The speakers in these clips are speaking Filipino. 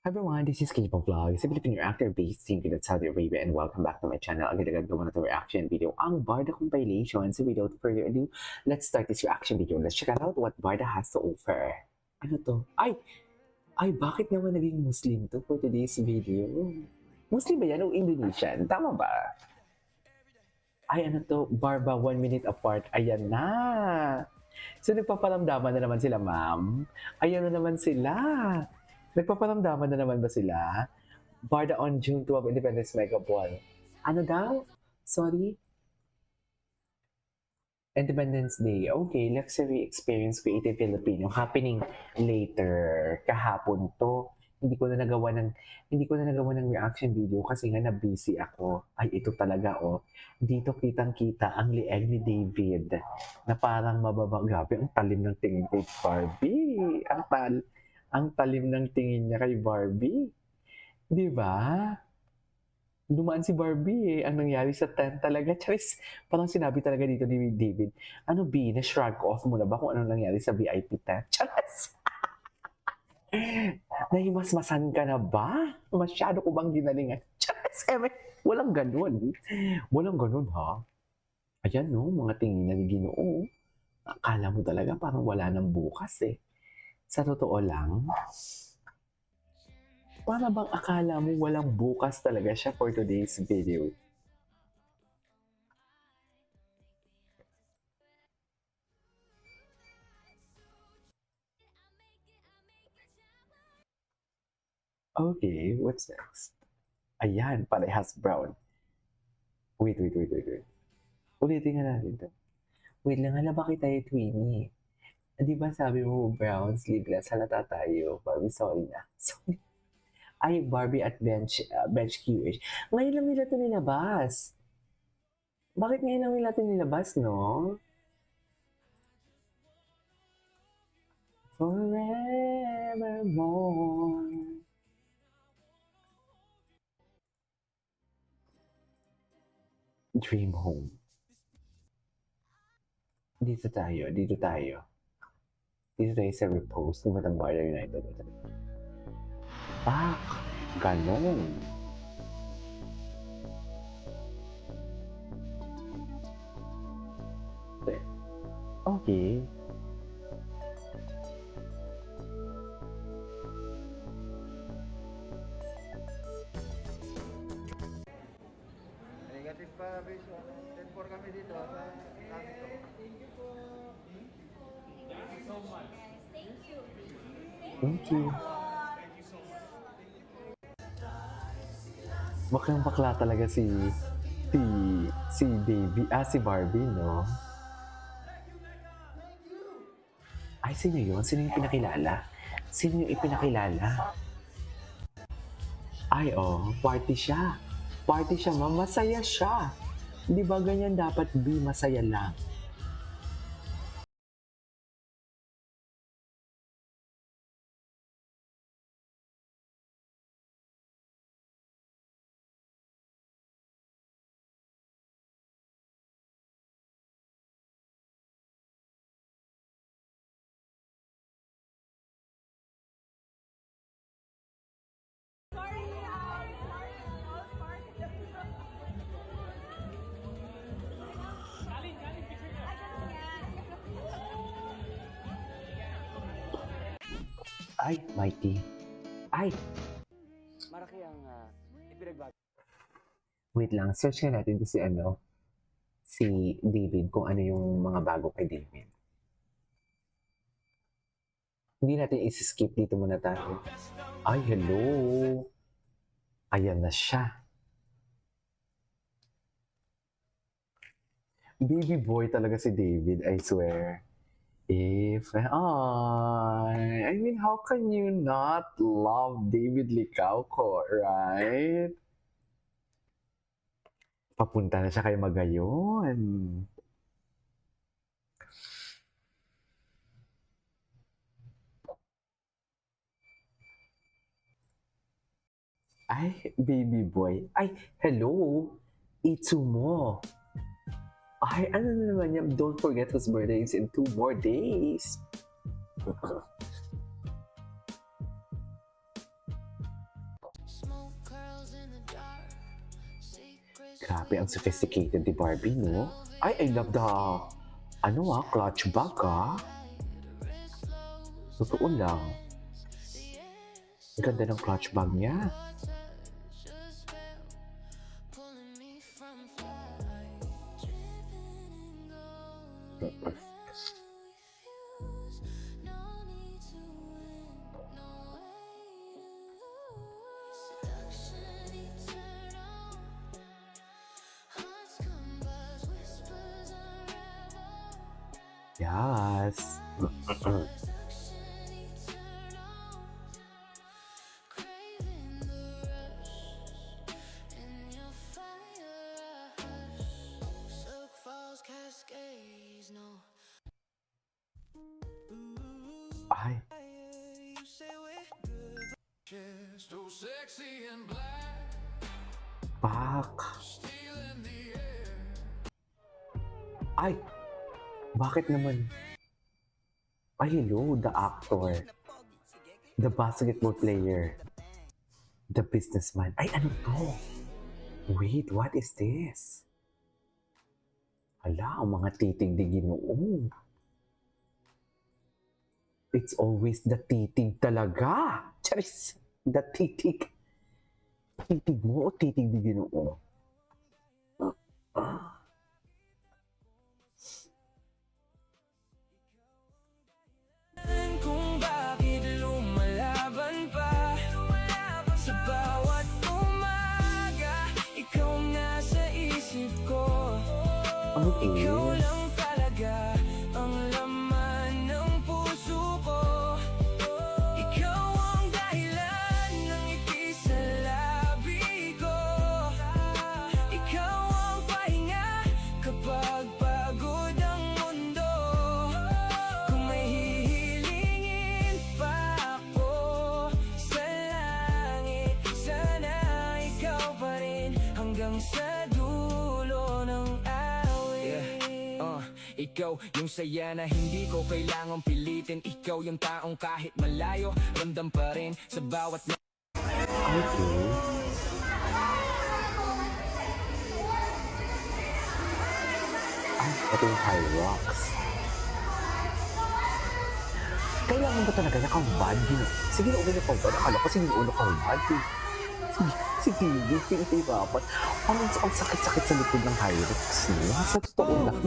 Hi everyone, this is K-pop Vlog, a Filipino actor based in Saudi Arabia, and welcome back to my channel. Agad-agad gawa na ito reaction video, ang Barda compilation. So without further ado, let's start this reaction video. Let's check out what Barda has to offer. Ano to? Ay, bakit naman naging Muslim to for today's video? Muslim ba yan o Indonesian? Tama ba? Ay, ano to? Barba 1 minute apart. Ayan na! So nagpaparamdaman na naman sila, ma'am. Ayan na naman sila. Nagpaparamdaman na naman ba sila? Barda on June 12, Independence Mega Ball. Ano daw? Sorry? Independence Day. Okay, luxury experience creative Filipino happening later. Kahapon to. Hindi ko na nagawa ng reaction video kasi nga na-busy ako. Ay, ito talaga oh. Dito kitang-kita ang lieg ni David na parang mababa. Grabe, ang talim ng tingin kay Barbie. Ang talim ng tingin niya kay Barbie. Di ba? Dumaan si Barbie eh. Ang nangyari sa tent talaga. Charis, parang sinabi talaga dito ni David, ano B, na-shrug off mo na ba kung ano nangyari sa VIP tent? Charis! Nahimasmasan ka na ba? Masyado ko bang ginalingan? Charis, walang ganun. Walang ganun ha. Ayan no, mga tingin na ni Ginoo. Akala mo talaga parang wala nang bukas eh. Sa totoo lang, para bang akala mo walang bukas talaga siya for today's video? Okay, what's next? Ayan, parehas brown. Wait. Ulitin nga natin to. Wait lang, hala ba kita yung Twinnie? Di ba sabi mo brown, sleeveless, halata tayo. Barbie, sorry na. Sorry. Ay, Barbie at Bench QH. Ngayon lang nila ito nilabas. Bakit ngayon lang nila ito nilabas, no? Forevermore. Dream Home. Dito tayo. Dito tayo sa repost ng Batangbara United. Ah, ganon. Okay. Negative pa, Biswa. 10-4 kami dito sa Kanto. Thank you. Baklang bakla talaga si Baby, si Barbie, no? Ay, sino yun? Sino yung pinakilala? Sino yung ipinakilala? Ay, oh, party siya. Party siya, ma'am. Masaya siya. Di ba ganyan dapat be masaya lang? Ay, Mighty. Ay, Maraki ang ipinagbago. wait lang. Search nga natin to si David, kung ano yung mga bago kay David. Hindi natin isi-skip dito muna tayo. Ay, hello. Ayan na siya. Baby boy talaga si David, I swear. I mean, how can you not love David Licauco, right? Papunta na siya kay Magayon. Ay, baby boy. Ay, hello. Itsumo. Ay, ano na naman yan? Don't forget whose birthday is in 2 more days. Grabe, ang sophisticated ni Barbie, no? Ay, I love the, clutch bag, Totoo lang. Ang ganda ng clutch bag niya. Yes. Ay, So sexy and black, pak. still in the air. Ay, bakit naman? Ay, hello, the actor. The basketball player. The businessman. Ay, ano to? Wait, what is this? Hala, ang mga titig di Ginoo. It's always the titig talaga. Charis, the titig. Titig mo o titig di Ginoo? Kung bakit lumalaban pa sa bawat umaga, ikaw nga sa isip ko. Ikaw Okay. lang talaga ang laman ng puso ko. Ikaw ang dahilan ng ngiti sa labi ko. Ikaw ang pahinga kapag pagod ang mundo. Kung may hihilingin pa ako sa langit, sana ikaw pa rin hanggang sa dulo ng awit. Ikaw yung saya na hindi ko kailangang pilitin. Ikaw yung taong kahit malayo, ramdam pa rin sa bawat Okay. Ay, ito yung high rocks. Kailangan ba talaga nakahubad? Sige na ulo nakahubad. Akala ko sige na ulo nakahubad. Sige, pinahirapan. Ang sakit-sakit sa likod ng high rocks niya. Sa totoo lang.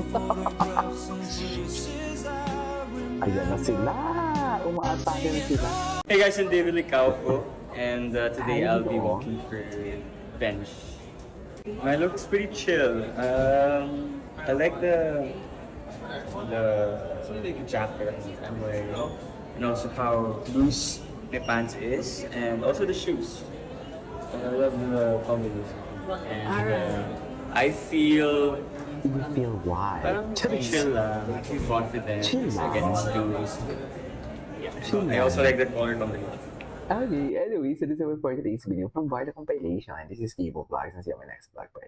Ayan na sila. Umaatake na sila. Hey guys, I'm David Licauco, and today Hi, I'll be Nico. walking for bench. My look is pretty chill. I like the jacket I'm wearing, and also how loose my pants is, and also the shoes. I love the combination. And I feel You feel why? parang chill lang. I feel confident Chill against lang. loose. Chill I also lang. like the color combination. Okay, anyway, so this is our for today's video from Barda Compilation. This is Kibo Vlogs, and see you on my next vlog. Bye.